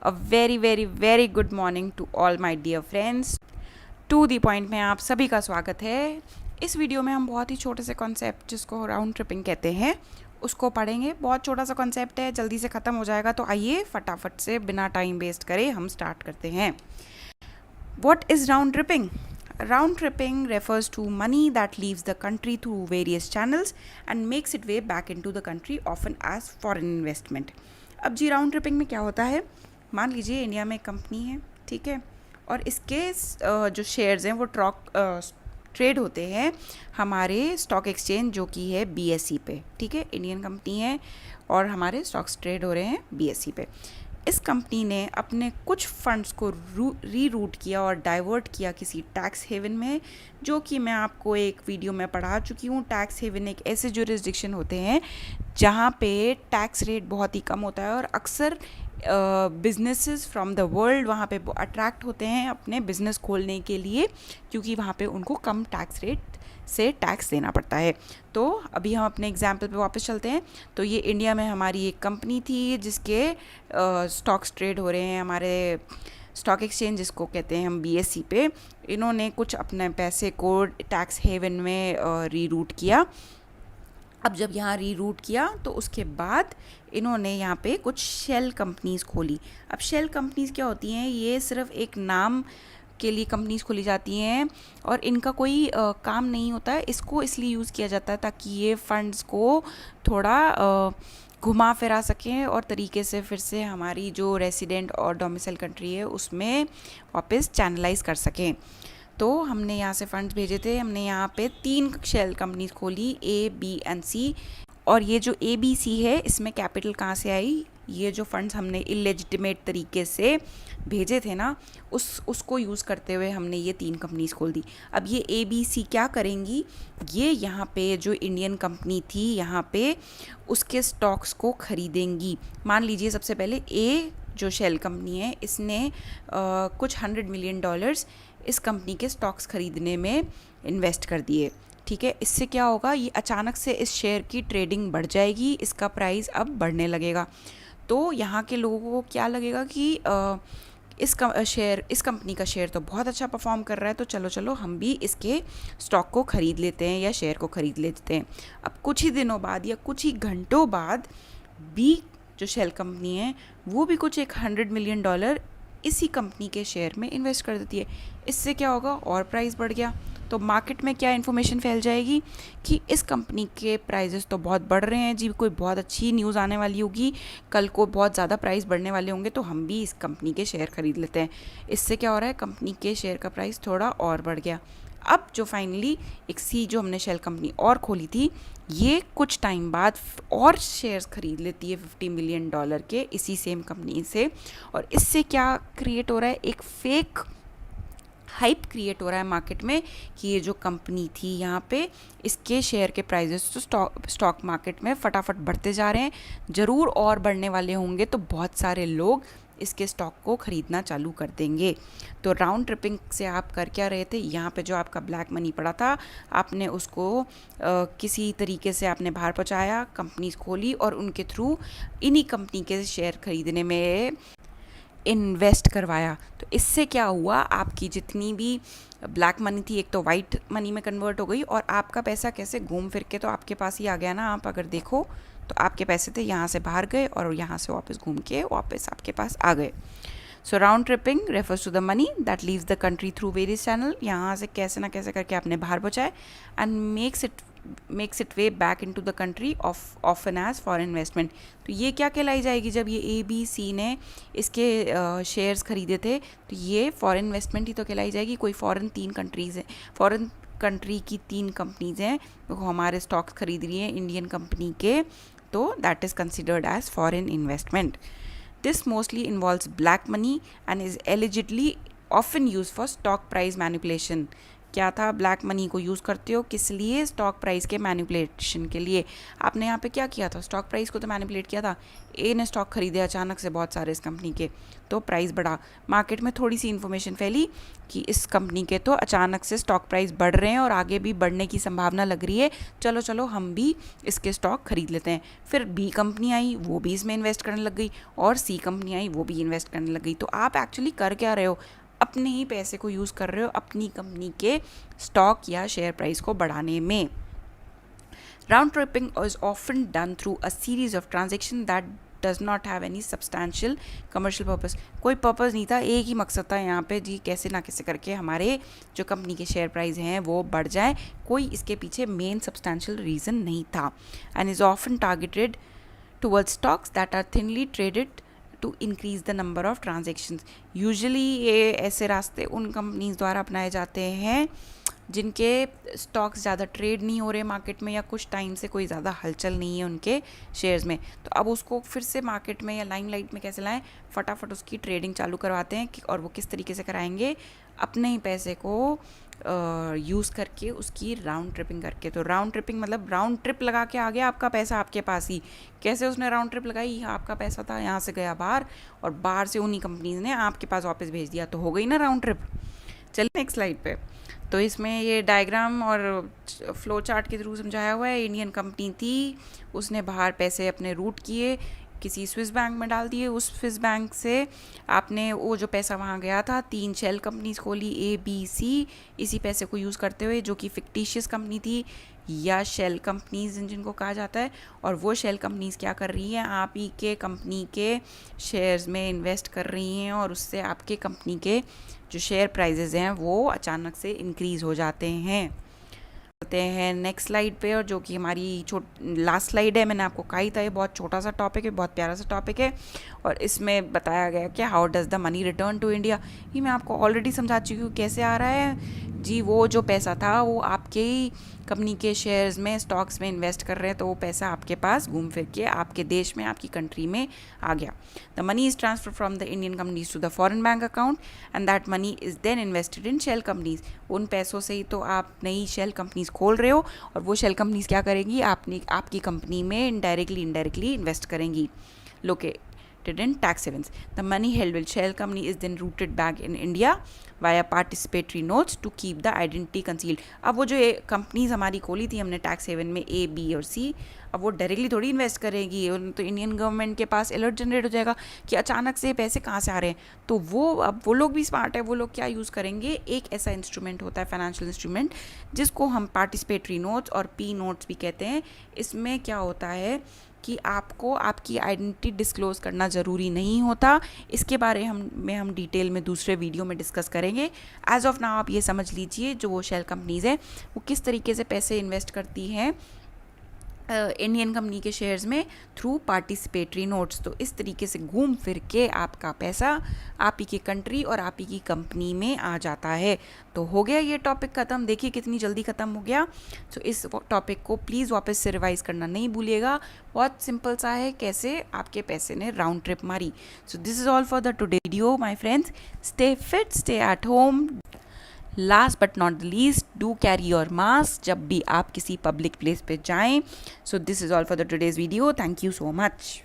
A very very very good morning to all my dear friends. To the point में आप सभी का स्वागत है। इस वीडियो में हम बहुत ही छोटे से कॉन्सेप्ट जिसको राउंड ट्रिपिंग कहते हैं उसको पढ़ेंगे। बहुत छोटा सा कॉन्सेप्ट है, जल्दी से ख़त्म हो जाएगा, तो आइए फटाफट से बिना टाइम वेस्ट करे हम स्टार्ट करते हैं। What is round tripping? Round tripping refers to money that leaves the country through various channels and makes its way back into the country, often as foreign investment. अब जी round tripping में क्या होता है? मान लीजिए India में एक company है, ठीक है, और इसके जो शेयर्स हैं वो ट्रेड होते हैं हमारे स्टॉक एक्सचेंज जो कि है BSE पे, ठीक है। इंडियन कंपनी है और हमारे स्टॉक्स ट्रेड हो रहे हैं BSE पे। इस कंपनी ने अपने कुछ फंड्स को रीरूट किया और डाइवर्ट किया किसी टैक्स हेवन में, जो कि मैं आपको एक वीडियो में पढ़ा चुकी हूँ। टैक्स हेवन एक ऐसे जुरिस्डिक्शन होते हैं जहाँ पे टैक्स रेट बहुत ही कम होता है और अक्सर बिजनेसेस फ्रॉम द वर्ल्ड वहाँ पे अट्रैक्ट होते हैं अपने बिजनेस खोलने के लिए, क्योंकि वहाँ पे उनको कम टैक्स रेट से टैक्स देना पड़ता है। तो अभी हम अपने एग्जाम्पल पे वापस चलते हैं। तो ये इंडिया में हमारी एक कंपनी थी जिसके स्टॉक्स ट्रेड हो रहे हैं हमारे स्टॉक एक्सचेंज जिसको कहते हैं हम BSE पे। इन्होंने कुछ अपने पैसे को टैक्स हेवन में रीरूट किया। अब जब यहाँ रीरूट किया तो उसके बाद इन्होंने यहाँ पे कुछ शेल कंपनीज़ खोली। अब शेल कंपनीज़ क्या होती हैं? ये सिर्फ एक नाम के लिए कंपनीज खोली जाती हैं और इनका कोई काम नहीं होता है। इसको इसलिए यूज़ किया जाता है ताकि ये फंड्स को थोड़ा घुमा फिरा सकें और तरीके से फिर से हमारी जो रेसिडेंट और डोमिसाइल कंट्री है उसमें वापस चैनलाइज कर सकें। तो हमने यहाँ से फंड्स भेजे थे। हमने यहाँ पे 3 शेल कंपनीज खोली, A, B एंड C। और ये जो ABC है इसमें कैपिटल कहाँ से आई? ये जो फंड्स हमने इलेजिटिमेट तरीके से भेजे थे ना, उसको यूज़ करते हुए हमने ये 3 कंपनीज खोल दी। अब ये ABC क्या करेंगी? ये यहाँ पे जो इंडियन कंपनी थी यहाँ पे उसके स्टॉक्स को खरीदेंगी। मान लीजिए सबसे पहले A जो शेल कंपनी है इसने कुछ $100 मिलियन इस कंपनी के स्टॉक्स खरीदने में इन्वेस्ट कर दिए, ठीक है। इससे क्या होगा? ये अचानक से इस शेयर की ट्रेडिंग बढ़ जाएगी, इसका प्राइस अब बढ़ने लगेगा। तो यहाँ के लोगों को क्या लगेगा कि इस कंपनी का शेयर तो बहुत अच्छा परफॉर्म कर रहा है, तो चलो हम भी इसके स्टॉक को ख़रीद लेते हैं या शेयर को ख़रीद लेते हैं। अब कुछ ही दिनों बाद या कुछ ही घंटों बाद B जो शेल कंपनी है वो भी कुछ $100 मिलियन इसी कंपनी के शेयर में इन्वेस्ट कर देती है। इससे क्या होगा? और प्राइस बढ़ गया। तो मार्केट में क्या इन्फॉर्मेशन फैल जाएगी कि इस कंपनी के प्राइजेस तो बहुत बढ़ रहे हैं जी, कोई बहुत अच्छी न्यूज़ आने वाली होगी, कल को बहुत ज़्यादा प्राइस बढ़ने वाले होंगे, तो हम भी इस कंपनी के शेयर खरीद लेते हैं। इससे क्या हो रहा है? कंपनी के शेयर का प्राइस थोड़ा और बढ़ गया। अब जो फाइनली एक C जो हमने शेल कंपनी और खोली थी, ये कुछ टाइम बाद और शेयर्स खरीद लेती है $50 मिलियन के इसी सेम कंपनी से। और इससे क्या क्रिएट हो रहा है? एक फेक हाइप क्रिएट हो रहा है मार्केट में कि ये जो कंपनी थी यहाँ पे इसके शेयर के प्राइजेस तो स्टॉक मार्केट में फटाफट बढ़ते जा रहे हैं, ज़रूर और बढ़ने वाले होंगे, तो बहुत सारे लोग इसके स्टॉक को ख़रीदना चालू कर देंगे। तो राउंड ट्रिपिंग से आप कर क्या रहे थे? यहाँ पे जो आपका ब्लैक मनी पड़ा था आपने उसको किसी तरीके से आपने बाहर पहुँचाया, कंपनीज खोली और उनके थ्रू इन्हीं कंपनी के शेयर खरीदने में इन्वेस्ट करवाया। तो इससे क्या हुआ? आपकी जितनी भी ब्लैक मनी थी एक तो वाइट मनी में कन्वर्ट हो गई और आपका पैसा कैसे घूम फिर के तो आपके पास ही आ गया ना। आप अगर देखो तो आपके पैसे थे यहाँ से बाहर गए और यहाँ से वापस घूम के वापस आपके पास आ गए। So round tripping refers to the money that leaves the country through various channel. यहाँ से कैसे ना कैसे करके आपने बाहर पहुँचाए and makes it way back into the country often as foreign investment. तो ये क्या कहलाई जाएगी? जब ये ABC ने इसके शेयर्स खरीदे थे तो ये फॉरेन इन्वेस्टमेंट ही तो कहलाई जाएगी। कोई फॉरेन कंट्री की 3 कंपनीज हैं वो हमारे स्टॉक्स खरीद रही हैं इंडियन कंपनी के, तो that is considered as foreign investment. This mostly involves black money and is illegally often use for stock price manipulation. क्या था, ब्लैक मनी को यूज़ करते हो किस लिए, स्टॉक प्राइस के मैनिपुलेशन के लिए। आपने यहाँ पे क्या किया था, स्टॉक प्राइस को तो मैनिपुलेट किया था। ए ने स्टॉक खरीदे अचानक से बहुत सारे इस कंपनी के, तो प्राइस बढ़ा। मार्केट में थोड़ी सी इन्फॉर्मेशन फैली कि इस कंपनी के तो अचानक से स्टॉक प्राइस बढ़ रहे हैं और आगे भी बढ़ने की संभावना लग रही है, चलो चलो हम भी इसके स्टॉक खरीद लेते हैं। फिर बी कंपनी आई, वो भी इसमें इन्वेस्ट करने लग गई, और सी कंपनी आई, वो भी इन्वेस्ट करने लग गई। तो आप एक्चुअली कर क्या रहे हो, अपने ही पैसे को यूज़ कर रहे हो अपनी कंपनी के स्टॉक या शेयर प्राइस को बढ़ाने में। Round tripping is often done through a series of transaction that does not have any substantial commercial purpose. कोई पर्पस नहीं था, एक ही मकसद था यहाँ पे जी, कैसे ना कैसे करके हमारे जो कंपनी के शेयर प्राइस हैं वो बढ़ जाए। कोई इसके पीछे मेन सब्सटैंशियल रीज़न नहीं था। And is often targeted towards stocks that are thinly traded to increase the number of transactions. Usually ये ऐसे रास्ते उन कंपनीज द्वारा अपनाए जाते हैं जिनके स्टॉक्स ज़्यादा ट्रेड नहीं हो रहे मार्केट में, या कुछ टाइम से कोई ज़्यादा हलचल नहीं है उनके शेयर्स में। तो अब उसको फिर से मार्केट में या लाइमलाइट में कैसे लाएं, फटाफट उसकी ट्रेडिंग चालू करवाते हैं और वो किस तरीके से कराएंगे, अपने ही पैसे को यूज़ करके, उसकी राउंड ट्रिपिंग करके। तो राउंड ट्रिपिंग मतलब राउंड ट्रिप लगा के आ गया आपका पैसा आपके पास ही। कैसे उसने राउंड ट्रिप लगाई, आपका पैसा था यहाँ से गया बाहर और बाहर से उन्हीं कंपनीज ने आपके पास वापस भेज दिया, तो हो गई ना राउंड ट्रिप। चलिए नेक्स्ट स्लाइड पे। तो इसमें ये डायग्राम और फ्लो चार्ट के थ्रू समझाया हुआ है। इंडियन कंपनी थी, उसने बाहर पैसे अपने रूट किए, किसी स्विस बैंक में डाल दिए। उस स्विस बैंक से आपने वो जो पैसा वहाँ गया था, 3 शेल कंपनीज खोली ABC, इसी पैसे को यूज़ करते हुए, जो कि फिक्टिशियस कंपनी थी या शेल कंपनीज जिनको कहा जाता है। और वो शेल कंपनीज क्या कर रही हैं, आप ही के कंपनी के शेयर्स में इन्वेस्ट कर रही हैं और उससे आपके कंपनी के जो शेयर प्राइजेज़ हैं वो अचानक से इंक्रीज़ हो जाते हैं। चलते हैं नेक्स्ट स्लाइड पे, और जो कि हमारी लास्ट स्लाइड है। मैंने आपको कहा ही था ये बहुत छोटा सा टॉपिक है, बहुत प्यारा सा टॉपिक है, और इसमें बताया गया कि how does the money return to India. ये मैं आपको ऑलरेडी समझा चुकी हूँ कैसे आ रहा है जी। वो जो पैसा था वो आपके ही कंपनी के शेयर्स में, स्टॉक्स में इन्वेस्ट कर रहे हैं, तो वो पैसा आपके पास घूम फिर के आपके देश में, आपकी कंट्री में आ गया। The money is transfer from the Indian companies to the foreign bank account and that money is then invested in shell companies. उन पैसों से ही तो आप नई शेल कंपनीज खोल रहे हो, और वो शेल कंपनीज क्या करेंगी, आपकी कंपनी में इनडायरेक्टली इन्वेस्ट करेंगी। Located in tax havens. The money held with shell company is then routed back in India via participatory notes to keep the identity concealed. अब वो जो कंपनीज हमारी खोली थी हमने टैक्स हेवन में A, B और C, अब वो डायरेक्टली थोड़ी इन्वेस्ट करेगी। तो इंडियन गवर्नमेंट के पास अलर्ट जनरेट हो जाएगा कि अचानक से पैसे कहाँ से आ रहे हैं। तो अब वो लोग भी स्मार्ट है, वो लोग क्या यूज़ करेंगे, एक ऐसा इंस्ट्रूमेंट होता है, फाइनेंशियल इंस्ट्रूमेंट, जिसको हम पार्टिसिपेटरी नोट्स और P नोट्स भी कहते हैं। इसमें क्या होता है कि आपको आपकी आइडेंटिटी डिस्क्लोज़ करना ज़रूरी नहीं होता। इसके बारे में हम डिटेल में दूसरे वीडियो में डिस्कस करेंगे। एज ऑफ नाउ आप ये समझ लीजिए, जो वो शेल कंपनीज़ हैं वो किस तरीके से पैसे इन्वेस्ट करती हैं इंडियन कंपनी के शेयर्स में थ्रू पार्टिसिपेटरी नोट्स। तो इस तरीके से घूम फिर के आपका पैसा आप ही की कंट्री और आप ही की कंपनी में आ जाता है। तो हो गया ये टॉपिक ख़त्म। देखिए कितनी जल्दी ख़त्म हो गया। सो इस टॉपिक को प्लीज़ वापस से रिवाइज करना नहीं भूलिएगा। बहुत सिंपल सा है कैसे आपके पैसे ने राउंड ट्रिप मारी। So this is all for the today video my friends. Stay fit, stay at home. Last but not the least, do carry your mask जब भी आप किसी पब्लिक प्लेस पे जाएं। So this is all for the today's video. Thank you so much.